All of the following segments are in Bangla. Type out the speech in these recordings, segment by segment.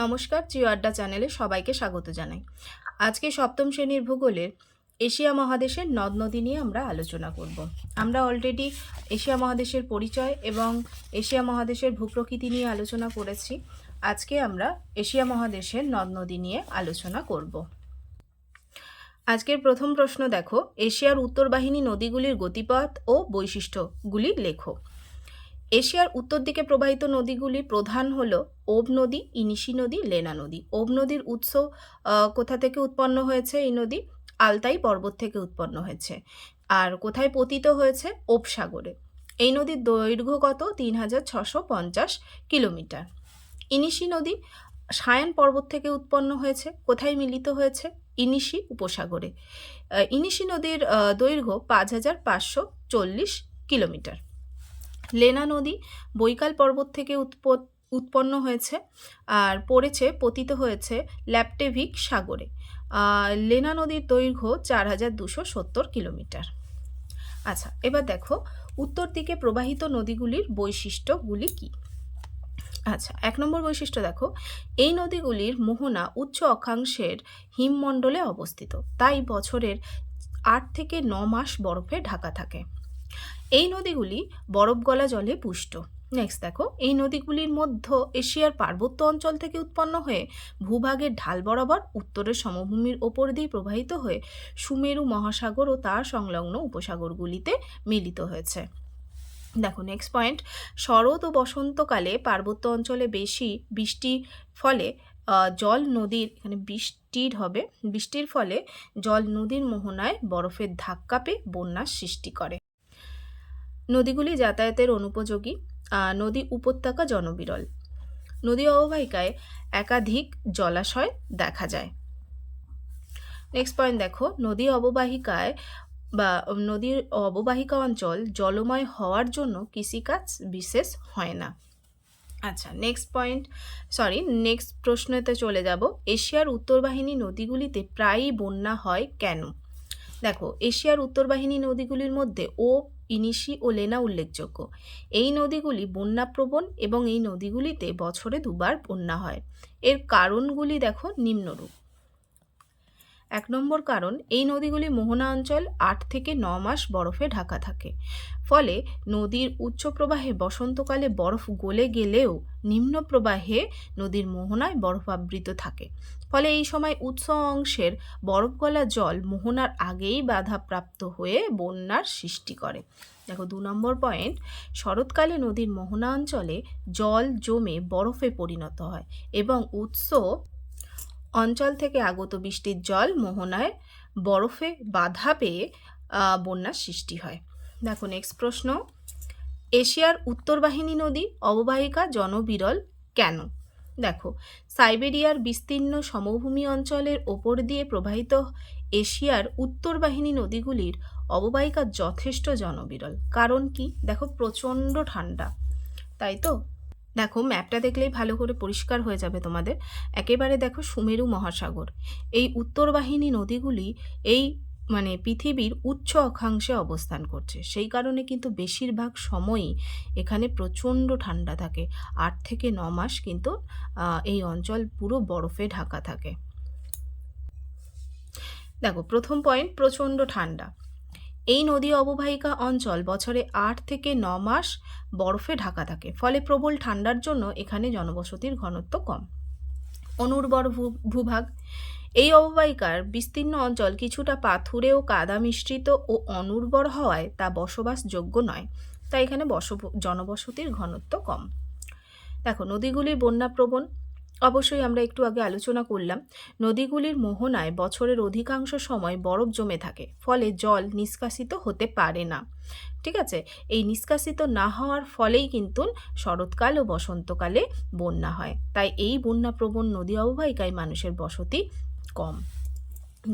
নমস্কার, জিও আড্ডা চ্যানেলে সবাইকে স্বাগত জানাই। আজকে সপ্তম শ্রেণীর ভূগোলের এশিয়া মহাদেশের নদ নদী নিয়ে আমরা আলোচনা করব। আমরা অলরেডি এশিয়া মহাদেশের পরিচয় এবং এশিয়া মহাদেশের ভূপ্রকৃতি নিয়ে আলোচনা করেছি। আজকে আমরা এশিয়া মহাদেশের নদ নদী নিয়ে আলোচনা করব। আজকের প্রথম প্রশ্ন দেখো, এশিয়ার উত্তরবাহিনী নদীগুলির গতিপথ ও বৈশিষ্ট্যগুলি লেখো। এশিয়ার উত্তর দিকে প্রবাহিত নদীগুলি প্রধান হলো ওব নদী, ইনিশি নদী, লেনা নদী। ওব নদীর উৎস কোথা থেকে উৎপন্ন হয়েছে? এই নদী আলতাই পর্বত থেকে উৎপন্ন হয়েছে। আর কোথায় পতিত হয়েছে? ওব সাগরে। এই নদীর দৈর্ঘ্য কত? 3650 কিলোমিটার। ইনিশি নদী সায়ান পর্বত থেকে উৎপন্ন হয়েছে। কোথায় মিলিত হয়েছে? ইনিশি উপসাগরে। ইনিশি নদীর দৈর্ঘ্য 5540 কিলোমিটার। লেনা নদী বৈকাল পর্বত থেকে উৎপন্ন হয়েছে আর পতিত হয়েছে ল্যাপটেভিক সাগরে। লেনা নদীর দৈর্ঘ্য 4270 কিলোমিটার। আচ্ছা, এবার দেখো উত্তর দিকে প্রবাহিত নদীগুলির বৈশিষ্ট্যগুলি কি। আচ্ছা, 1 নম্বর বৈশিষ্ট্য দেখো, এই নদীগুলির মোহনা উচ্চ অক্ষাংশের হিমমণ্ডলে অবস্থিত, তাই বছরের 8 থেকে 9 মাস বরফে ঢাকা থাকে। এই নদীগুলি বরফ গলা জলে পুষ্ট। নেক্সট দেখো, এই নদীগুলির মধ্যে এশিয়ার পার্বত্য অঞ্চল থেকে উৎপন্ন হয়ে ভূভাগের ঢাল বরাবর উত্তরের সমভূমির ওপর দিয়ে প্রবাহিত হয়ে সুমেরু মহাসাগর ও তার সংলগ্ন উপসাগরগুলিতে মিলিত হয়েছে। দেখো নেক্সট পয়েন্ট, শরৎ ও বসন্তকালে পার্বত্য অঞ্চলে বেশি বৃষ্টির ফলে জল নদীর, এখানে বৃষ্টির ফলে জল নদীর মোহনায় বরফের ধাক্কা পেয়ে বন্যার সৃষ্টি করে। নদীগুলি যাতায়াতের অনুপযোগী। নদী উপত্যকা জনবিরল। নদী অববাহিকায় একাধিক জলাশয় দেখা যায়। নেক্সট পয়েন্ট দেখো, নদীর অববাহিকা অঞ্চল জলময় হওয়ার জন্য কৃষিকাজ বিশেষ হয় না। আচ্ছা, নেক্সট প্রশ্নতে চলে যাব। এশিয়ার উত্তরবাহিনী নদীগুলিতে প্রায়ই বন্যা হয় কেন? দেখো, এশিয়ার উত্তরবাহিনী নদীগুলির মধ্যে ইনিশি ও লেনা উল্লেখযোগ্য। এই নদীগুলি বন্যাপ্রবণ এবং এই নদীগুলিতে বছরে 2 বার বন্যা হয়। এর কারণগুলি দেখো নিম্নরূপ। 1 নম্বর কারণ, এই নদীগুলি মোহনা অঞ্চল 8 থেকে 9 মাস বরফে ঢাকা থাকে, ফলে নদীর উচ্চ প্রবাহে বসন্তকালে বরফ গলে গেলেও নিম্ন প্রবাহে নদীর মোহনায় বরফাবৃত থাকে, ফলে এই সময় উৎস অংশের বরফ গলা জল মোহনার আগেই বাধাপ্রাপ্ত হয়ে বন্যার সৃষ্টি করে। দেখো 2 নম্বর পয়েন্ট, শরৎকালে নদীর মোহনা অঞ্চলে জল জমে বরফে পরিণত হয় এবং উৎস অঞ্চল থেকে আগত বৃষ্টির জল মোহনায় বরফে বাধা পেয়ে বন্যার সৃষ্টি হয়। দেখো নেক্সট প্রশ্ন, এশিয়ার উত্তরবাহিনী নদী অববাহিকা জনবিরল কেন? দেখো, সাইবেরিয়ার বিস্তীর্ণ সমভূমি অঞ্চলের ওপর দিয়ে প্রবাহিত এশিয়ার উত্তরবাহিনী নদীগুলির অববাহিকা যথেষ্ট জনবিরল। কারণ কি? দেখো, প্রচণ্ড ঠান্ডা, তাই তো। দেখো ম্যাপটা দেখলেই ভালো করে পরিষ্কার হয়ে যাবে তোমাদের। একেবারে দেখো সুমেরু মহাসাগর। এই উত্তরবাহিনী নদীগুলি এই পৃথিবীর উচ্চ অক্ষাংশে অবস্থান করছে, সেই কারণে কিন্তু বেশিরভাগ সময়ই এখানে প্রচণ্ড ঠান্ডা থাকে। 8 থেকে 9 মাস কিন্তু এই অঞ্চল পুরো বরফে ঢাকা থাকে। দেখো প্রথম পয়েন্ট, প্রচণ্ড ঠান্ডা। এই নদী অববাহিকা অঞ্চল বছরে 8 থেকে 9 মাস বরফে ঢাকা থাকে, ফলে প্রবল ঠান্ডার জন্য এখানে জনবসতির ঘনত্ব কম। অনুর্বর ভূভাগ, এই অববাহিকার বিস্তীর্ণ অঞ্চল কিছুটা পাথুরে ও কাদা মিশ্রিত ও অনুর্বর হওয়ায় তা বসবাসযোগ্য নয়, তাই এখানে জনবসতির ঘনত্ব কম। দেখো নদীগুলির বন্যাপ্রবণ, অবশ্যই আমরা একটু আগে আলোচনা করলাম, নদীগুলির মোহনায় বছরের অধিকাংশ সময় বরফ জমে থাকে, ফলে জল নিষ্কাশিত হতে পারে না। ঠিক আছে, এই নিষ্কাশিত না হওয়ার ফলেই কিন্তু শরৎকাল ও বসন্তকালে বন্যা হয়, তাই এই বন্যাপ্রবণ নদী অববাহিকায় মানুষের বসতি কম।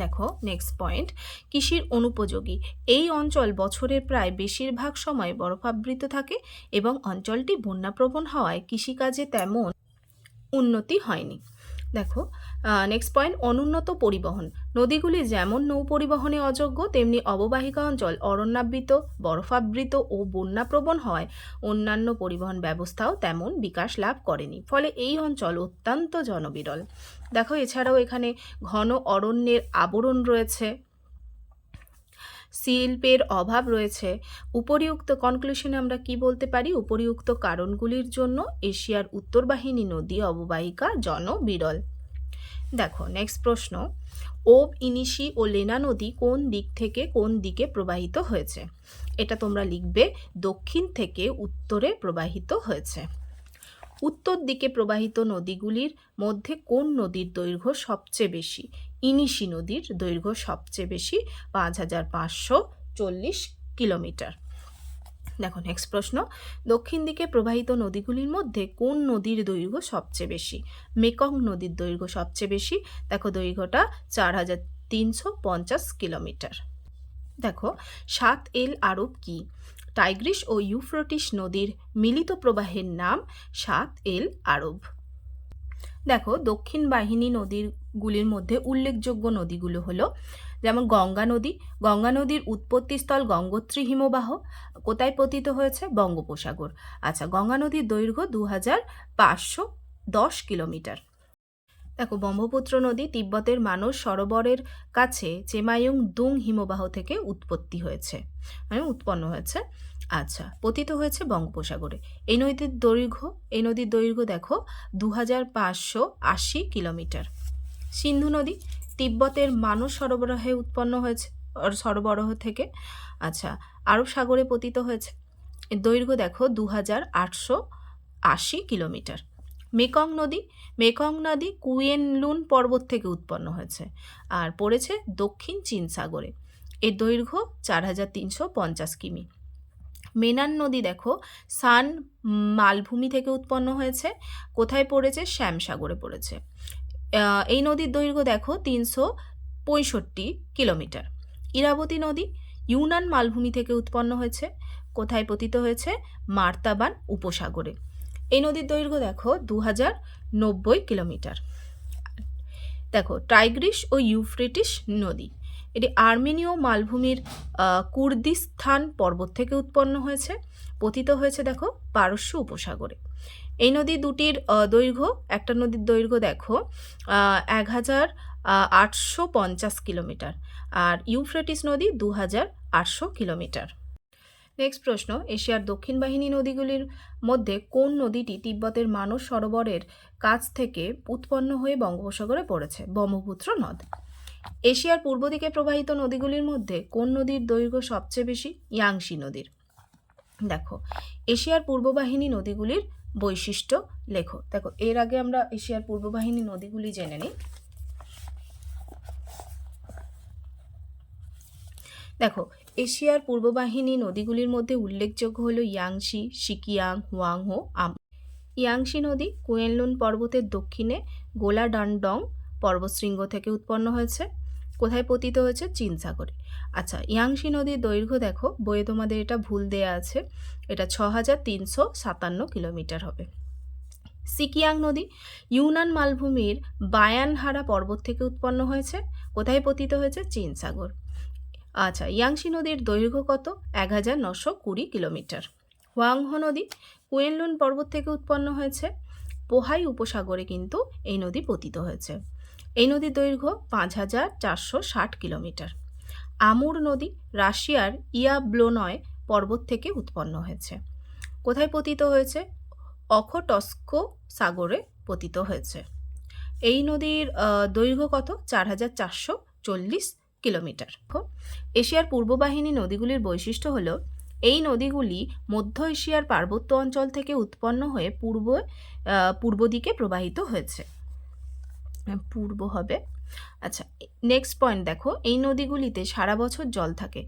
দেখো নেক্সট পয়েন্ট, কৃষির অনুপযোগী। এই অঞ্চল বছরের প্রায় বেশিরভাগ সময় বরফাবৃত থাকে এবং অঞ্চলটি বন্যাপ্রবণ হওয়ায় কৃষিকাজে তেমন উন্নতি হয়নি। দেখো নেক্সট পয়েন্ট, অনুন্নত পরিবহন। নদীগুলি যেমন নৌ পরিবহনে অযোগ্য, তেমনি অববাহিকা অঞ্চল অরণ্যাবৃত, বরফাবৃত ও বন্যাপ্রবণ হওয়ায় অন্যান্য পরিবহন ব্যবস্থাও তেমন বিকাশ লাভ করেনি, ফলে এই অঞ্চল অত্যন্ত জনবিরল। দেখো এছাড়াও এখানে ঘন অরণ্যের আবরণ রয়েছে, শিল্পের অভাব রয়েছে। উপরিউক্ত কনক্লুশনে আমরা কি বলতে পারি? উপরিউক্ত কারণগুলির জন্য এশিয়ার উত্তরবাহিনী নদী অববাহিকা জনবিরল। দেখো নেক্সট প্রশ্ন, ওব, ইনিশি ও লেনা নদী কোন দিক থেকে কোন দিকে প্রবাহিত হয়েছে? এটা তোমরা লিখবে দক্ষিণ থেকে উত্তরে প্রবাহিত হয়েছে। উত্তর দিকে প্রবাহিত নদীগুলির মধ্যে কোন নদীর দৈর্ঘ্য সবচেয়ে বেশি? ইনিশি নদীর দৈর্ঘ্য সবচেয়ে বেশি, 5540 কিলোমিটার। দেখো নেক্সট প্রশ্ন, দক্ষিণ দিকে প্রবাহিত নদীগুলির মধ্যে কোন নদীর দৈর্ঘ্য সবচেয়ে বেশি? মেকং নদীর দৈর্ঘ্য সবচেয়ে বেশি, দেখো দৈর্ঘ্যটা 4350 কিলোমিটার। দেখো 7 এল আরব কি? টাইগ্রিস ও ইউফ্রেটিস নদীর মিলিত প্রবাহের নাম 7 এল আরব। দেখো দক্ষিণ বাহিনী নদীগুলির মধ্যে উল্লেখযোগ্য নদীগুলো হলো, যেমন গঙ্গা নদী। গঙ্গা নদীর উৎপত্তিস্থল গঙ্গোত্রী হিমবাহ, কোথায় পতিত হয়েছে? বঙ্গোপসাগর। আচ্ছা, গঙ্গা নদীর দৈর্ঘ্য 2510 কিলোমিটার। দেখো ব্রহ্মপুত্র নদী তিব্বতের মানস সরোবরের কাছে চেমায়ং দুং হিমবাহ থেকে উৎপন্ন হয়েছে। আচ্ছা, পতিত হয়েছে বঙ্গোপসাগরে। এই নদীর দৈর্ঘ্য দেখো 2580 কিলোমিটার। সিন্ধু নদী তিব্বতের মানস সরবরাহ থেকে আচ্ছা আরব সাগরে পতিত হয়েছে। এর দৈর্ঘ্য দেখো 2880 কিলোমিটার। মেকং নদী কুয়েনলুন পর্বত থেকে উৎপন্ন হয়েছে আর পড়েছে দক্ষিণ চীন সাগরে। এর দৈর্ঘ্য 4350 কিমি। মেনান নদী দেখো সান মালভূমি থেকে উৎপন্ন হয়েছে, কোথায় পড়েছে? শ্যাম সাগরে পড়েছে। এই নদীর দৈর্ঘ্য দেখো 365 কিলোমিটার। ইরাবতী নদী ইউনান মালভূমি থেকে উৎপন্ন হয়েছে, কোথায় পতিত হয়েছে? মার্তাবান উপসাগরে। এই নদীর দৈর্ঘ্য দেখো 2090 কিলোমিটার। দেখো টাইগ্রিস ও ইউফ্রেটিস নদী, এটি আর্মেনীয় মালভূমির কুর্দিস্তান পর্বত থেকে উৎপন্ন হয়েছে, পতিত হয়েছে দেখো পারস্য উপসাগরে। এই নদী দুটির দৈর্ঘ্য, একটা নদীর দৈর্ঘ্য দেখো 1850 কিলোমিটার আর ইউফ্রেটিস নদী 2800 কিলোমিটার। নেক্সট প্রশ্ন, এশিয়ার দক্ষিণ বাহিনী নদীগুলির মধ্যে কোন নদীটি তিব্বতের মানস সরোবরের কাছ থেকে উৎপন্ন হয়ে বঙ্গোপসাগরে পড়েছে? ব্রহ্মপুত্র নদ। এশিয়ার পূর্ব দিকে প্রবাহিত নদীগুলির মধ্যে কোন নদীর দৈর্ঘ্য সবচেয়ে বেশি? ইয়াংশি নদীর। দেখো এশিয়ার পূর্ববাহিনী নদীগুলির বৈশিষ্ট্য লেখো। দেখো এর আগে আমরা এশিয়ার পূর্ববাহিনী নদীগুলি জেনে নিই। দেখো এশিয়ার পূর্ববাহিনী নদীগুলির মধ্যে উল্লেখযোগ্য হলো ইয়াংশি, সিকিয়াং, হোয়াংহো, ইয়াংশি নদী কুয়েনলুন পর্বতের দক্ষিণে গোলাডান্ডং পর্বতশৃঙ্গ থেকে উৎপন্ন হয়েছে, কোথায় পতিত হয়েছে? চীন সাগরে। আচ্ছা, ইয়াংশি নদীর দৈর্ঘ্য দেখো, বইয়ে তোমাদের এটা ভুল দেয়া আছে, এটা 6357 কিলোমিটার হবে। সিকিয়াং নদী ইউনান মালভূমির বায়ানহারা পর্বত থেকে উৎপন্ন হয়েছে, কোথায় পতিত হয়েছে? চীন সাগর। আচ্ছা, ইয়াংশি নদীর দৈর্ঘ্য কত? 1920 কিলোমিটার। হোয়াংহো নদী কুয়েনলুন পর্বত থেকে উৎপন্ন হয়েছে, পোহাই উপসাগরে কিন্তু এই নদী পতিত হয়েছে। এই নদীর দৈর্ঘ্য 5460 কিলোমিটার। আমুর নদী রাশিয়ার ইয়াব্লোনয় পর্বত থেকে উৎপন্ন হয়েছে, কোথায় পতিত হয়েছে? অখোটস্ক সাগরে পতিত হয়েছে। এই নদীর দৈর্ঘ্য কত? 4440 কিলোমিটার। এশিয়ার পূর্ববাহিনী নদীগুলির বৈশিষ্ট্য হলো, এই নদীগুলি মধ্য এশিয়ার পার্বত্য অঞ্চল থেকে উৎপন্ন হয়ে পূর্ব দিকে প্রবাহিত হয়েছে। পূর্ব হবে। আচ্ছা নেক্সট পয়েন্ট দেখো, এই নদীগুলিতে সারা বছর জল থাকে,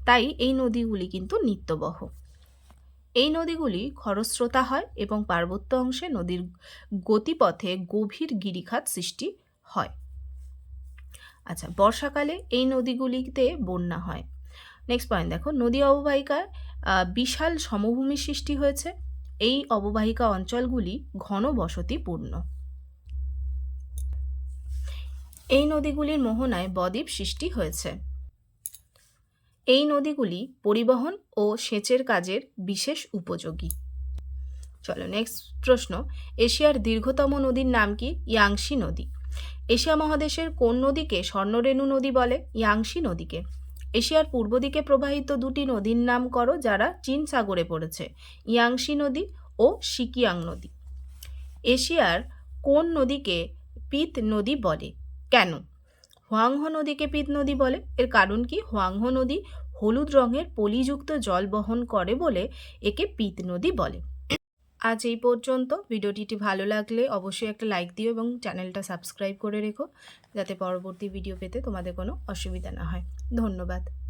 তাই এই নদীগুলি কিন্তু নিত্যবহ। এই নদীগুলি খরস্রোতা হয় এবং পার্বত্য অংশে নদীর গতিপথে গভীর গিরিখাত সৃষ্টি হয়। আচ্ছা, বর্ষাকালে এই নদীগুলিতে বন্যা হয়। নেক্সট পয়েন্ট দেখো, নদী অববাহিকায় বিশাল সমভূমি সৃষ্টি হয়েছে, এই অববাহিকা অঞ্চলগুলি ঘন বসতিপূর্ণ। এই নদীগুলির মোহনায় বদ্বীপ সৃষ্টি হয়েছে। এই নদীগুলি পরিবহন ও সেচের কাজের বিশেষ উপযোগী। চলো নেক্সট প্রশ্ন, এশিয়ার দীর্ঘতম নদীর নাম কি? ইয়াংশি নদী। এশিয়া মহাদেশের কোন নদীকে স্বর্ণরেণু নদী বলে? ইয়াংশি নদীকে। এশিয়ার পূর্ব দিকে প্রবাহিত দুটি নদীর নাম করো যারা চীন সাগরে পড়েছে? ইয়াংশি নদী ও সিকিয়াং নদী। এশিয়ার কোন নদীকে পিত নদী বলে? কেন? হোয়াংহো নদীকে পিত নদী বলে। এর কারণ কি? হোয়াংহো নদী হলুদ রঙের পলিযুক্ত জল বহন করে বলে একে পিত নদী বলে। আজ এই পর্যন্ত। ভিডিওটি ভালো লাগলে অবশ্যই একটা লাইক দিও এবং চ্যানেলটা সাবস্ক্রাইব করে রেখো যাতে পরবর্তী ভিডিও পেতে তোমাদের কোনো অসুবিধা না হয়। ধন্যবাদ।